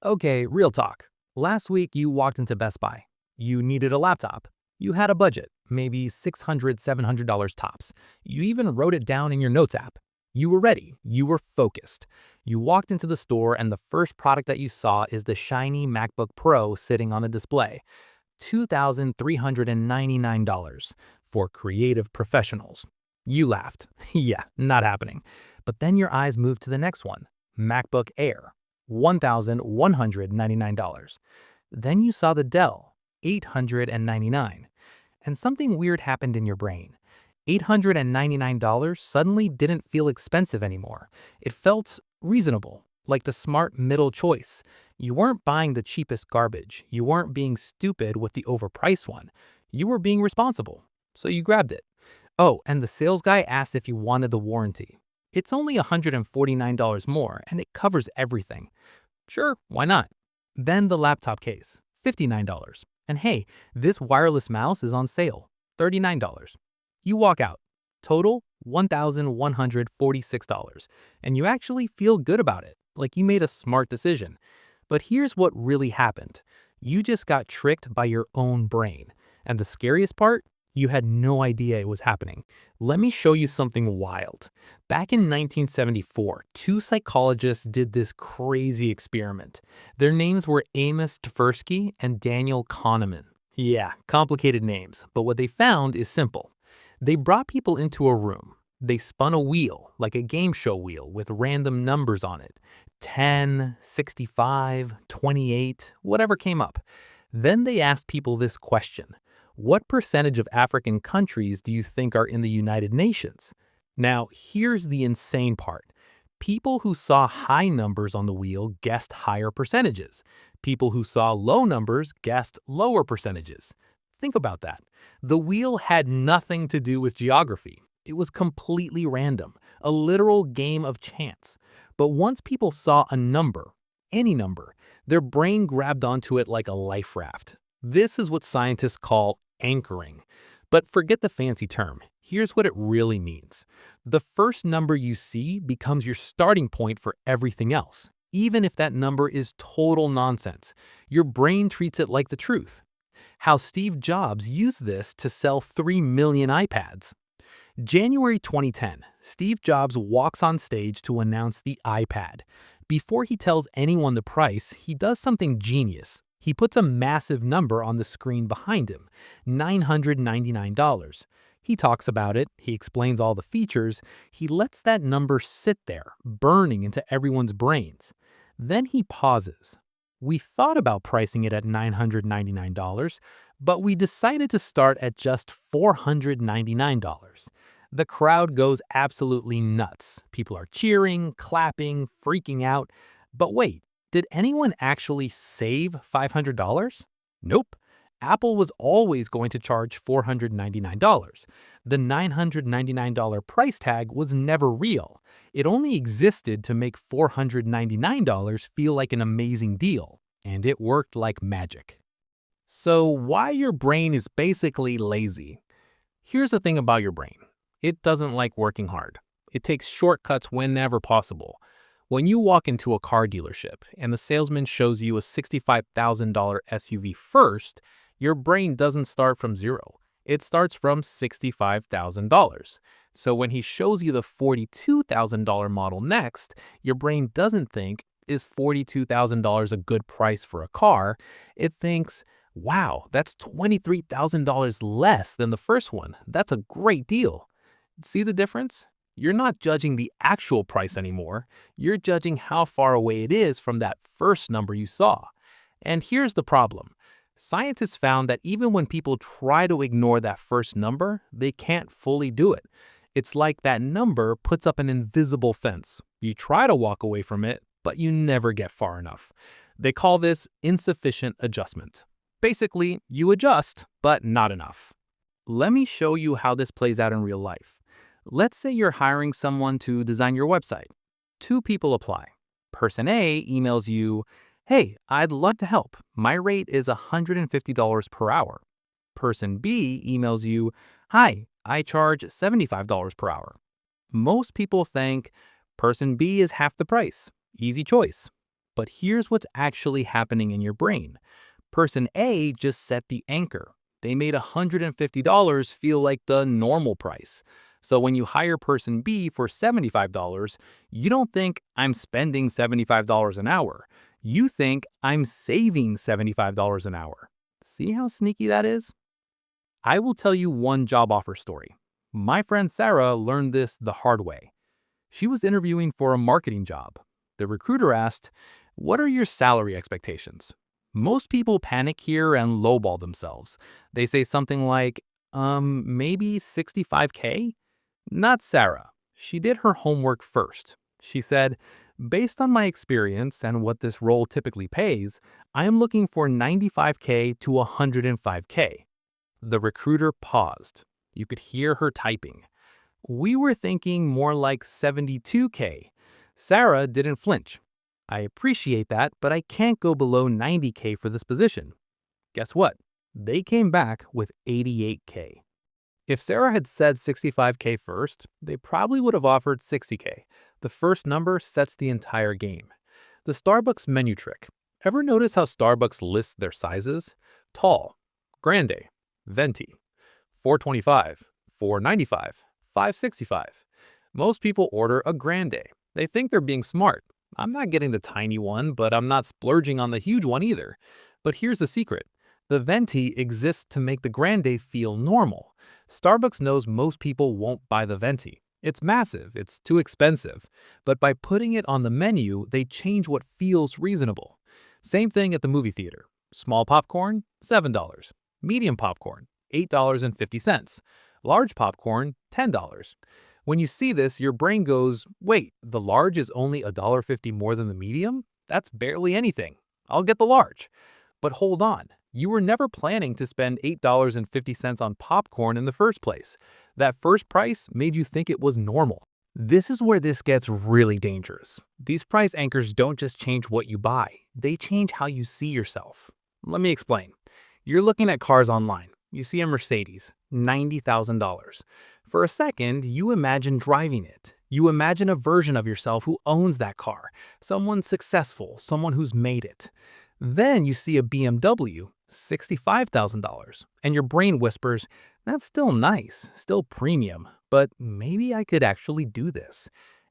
Okay, real talk. Last week you walked into Best Buy. You needed a laptop. You had a budget, maybe $600, $700 tops. You even wrote it down in your notes app. You were ready. You were focused. You walked into the store and the first product that you saw is the shiny MacBook Pro sitting on the display. $2,399 for creative professionals. You laughed. Yeah, not happening. But then your eyes moved to the next one, MacBook Air. $1,199. Then you saw the Dell, $899. And something weird happened in your brain. $899 suddenly didn't feel expensive anymore. It felt reasonable, like the smart middle choice. You weren't buying the cheapest garbage. You weren't being stupid with the overpriced one. You were being responsible. So you grabbed it. Oh, and the sales guy asked if you wanted the warranty. It's only $149 more, and it covers everything. Sure, why not? Then the laptop case, $59. And hey, this wireless mouse is on sale, $39. You walk out. Total, $1,146. And you actually feel good about it, like you made a smart decision. But here's what really happened. You just got tricked by your own brain. And the scariest part? You had no idea it was happening. Let me show you something wild. Back in 1974, two psychologists did this crazy experiment. Their names were Amos Tversky and Daniel Kahneman. Yeah, complicated names, but what they found is simple. They brought people into a room. They spun a wheel, like a game show wheel, with random numbers on it. 10, 65, 28, whatever came up. Then they asked people this question. What percentage of African countries do you think are in the United Nations? Now, here's the insane part. People who saw high numbers on the wheel guessed higher percentages. People who saw low numbers guessed lower percentages. Think about that. The wheel had nothing to do with geography. It was completely random, a literal game of chance. But once people saw a number, any number, their brain grabbed onto it like a life raft. This is what scientists call anchoring. But forget the fancy term. Here's what it really means. The first number you see becomes your starting point for everything else. Even if that number is total nonsense, your brain treats it like the truth. How Steve Jobs used this to sell 3 million iPads. January 2010, Steve Jobs walks on stage to announce the iPad. Before he tells anyone the price, he does something genius. He puts a massive number on the screen behind him, $999. He talks about it, he explains all the features, he lets that number sit there, burning into everyone's brains. Then he pauses. We thought about pricing it at $999, but we decided to start at just $499. The crowd goes absolutely nuts. People are cheering, clapping, freaking out. But wait, did anyone actually save $500? Nope. Apple was always going to charge $499. The $999 price tag was never real. It only existed to make $499 feel like an amazing deal. And it worked like magic. So why your brain is basically lazy? Here's the thing about your brain. It doesn't like working hard. It takes shortcuts whenever possible. When you walk into a car dealership and the salesman shows you a $65,000 SUV first, your brain doesn't start from zero. It starts from $65,000. So when he shows you the $42,000 model next, your brain doesn't think, is $42,000 a good price for a car? It thinks, wow, that's $23,000 less than the first one. That's a great deal. See the difference? You're not judging the actual price anymore. You're judging how far away it is from that first number you saw. And here's the problem. Scientists found that even when people try to ignore that first number, they can't fully do it. It's like that number puts up an invisible fence. You try to walk away from it, but you never get far enough. They call this insufficient adjustment. Basically, you adjust, but not enough. Let me show you how this plays out in real life. Let's say you're hiring someone to design your website. Two people apply. Person A emails you, hey, I'd love to help. My rate is $150 per hour. Person B emails you, hi, I charge $75 per hour. Most people think person B is half the price. Easy choice. but here's what's actually happening in your brain. Person A just set the anchor. They made $150 feel like the normal price. So when you hire person B for $75, you don't think I'm spending $75 an hour. You think I'm saving $75 an hour. See how sneaky that is? I will tell you one job offer story. My friend Sarah learned this the hard way. She was interviewing for a marketing job. The recruiter asked, "What are your salary expectations?" Most people panic here and lowball themselves. They say something like, maybe 65K? Not Sarah. She did her homework first. She said, "Based on my experience and what this role typically pays, I am looking for 95K to 105K. The recruiter paused. You could hear her typing. "We were thinking more like 72K. Sarah didn't flinch. "I appreciate that, but I can't go below 90K for this position." Guess what? They came back with 88K. If Sarah had said 65K first, they probably would have offered 60K. The first number sets the entire game. The Starbucks menu trick. Ever notice how Starbucks lists their sizes? Tall, grande, venti, 425, 495, 565. Most people order a grande. They think they're being smart. I'm not getting the tiny one, but I'm not splurging on the huge one either. But here's the secret. The venti exists to make the grande feel normal. Starbucks knows most people won't buy the venti. It's massive, it's too expensive. But by putting it on the menu, they change what feels reasonable. Same thing at the movie theater. Small popcorn, $7. Medium popcorn, $8.50. Large popcorn, $10. When you see this, your brain goes, wait, the large is only $1.50 more than the medium? That's barely anything. I'll get the large. But hold on, you were never planning to spend $8.50 on popcorn in the first place. That first price made you think it was normal. This is where this gets really dangerous. These price anchors don't just change what you buy, they change how you see yourself. Let me explain. You're looking at cars online. You see a Mercedes, $90,000. For a second, you imagine driving it. You imagine a version of yourself who owns that car, someone successful, someone who's made it. Then you see a BMW, $65,000, and your brain whispers, that's still nice, still premium, but maybe I could actually do this.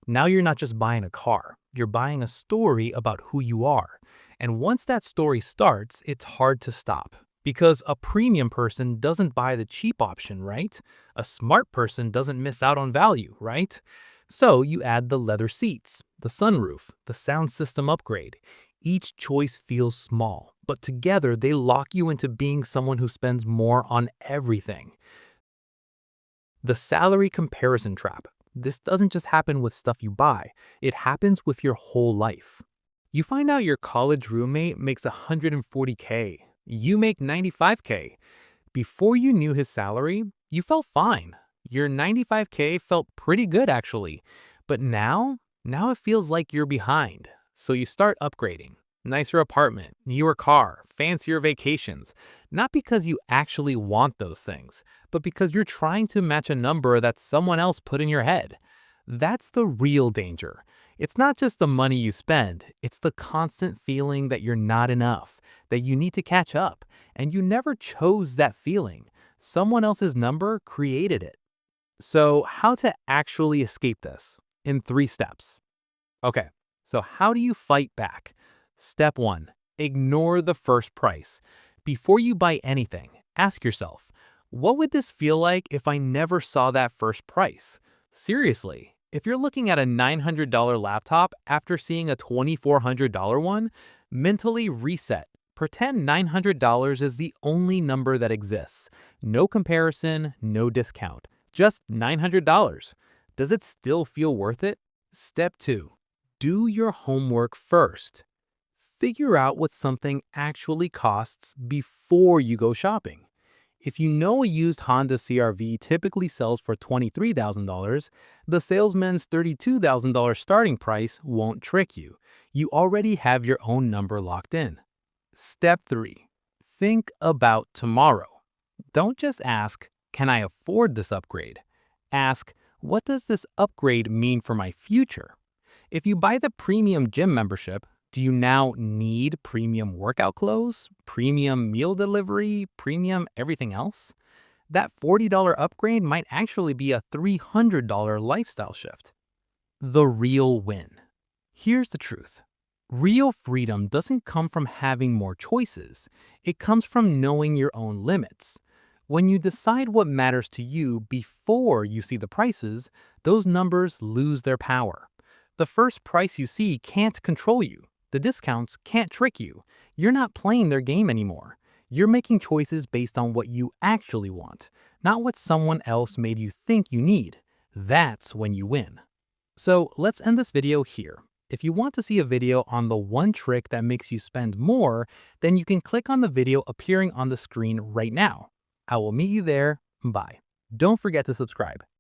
Now you're not just buying a car, you're buying a story about who you are. And once that story starts, it's hard to stop. Because a premium person doesn't buy the cheap option, right? A smart person doesn't miss out on value, right? So you add the leather seats, the sunroof, the sound system upgrade. Each choice feels small, but together they lock you into being someone who spends more on everything. The salary comparison trap. This doesn't just happen with stuff you buy, it happens with your whole life. You find out your college roommate makes 140K. You make 95K. Before you knew his salary, you felt fine. Your 95K felt pretty good actually. But now it feels like you're behind. So you start upgrading. Nicer apartment, newer car, fancier vacations. Not because you actually want those things, but because you're trying to match a number that someone else put in your head. That's the real danger. It's not just the money you spend, it's the constant feeling that you're not enough, that you need to catch up, and you never chose that feeling. Someone else's number created it. So how to actually escape this? In 3 steps. Okay, so how do you fight back? Step 1. Ignore the first price. Before you buy anything, ask yourself, what would this feel like if I never saw that first price? Seriously, if you're looking at a $900 laptop after seeing a $2,400 one, mentally reset. Pretend $900 is the only number that exists. No comparison, no discount. Just $900. Does it still feel worth it? Step 2. Do your homework first. Figure out what something actually costs before you go shopping. If you know a used Honda CR-V typically sells for $23,000, the salesman's $32,000 starting price won't trick you. You already have your own number locked in. Step 3. Think about tomorrow. Don't just ask, can I afford this upgrade? Ask, what does this upgrade mean for my future? If you buy the premium gym membership, Do you now need premium workout clothes, premium meal delivery, premium everything else? That $40 upgrade might actually be a $300 lifestyle shift. The real win. Here's the truth. Real freedom doesn't come from having more choices. It comes from knowing your own limits. When you decide what matters to you before you see the prices, those numbers lose their power. The first price you see can't control you. The discounts can't trick you. You're not playing their game anymore. You're making choices based on what you actually want, not what someone else made you think you need. That's when you win. So let's end this video here. If you want to see a video on the one trick that makes you spend more, then you can click on the video appearing on the screen right now. I will meet you there. Bye. Don't forget to subscribe.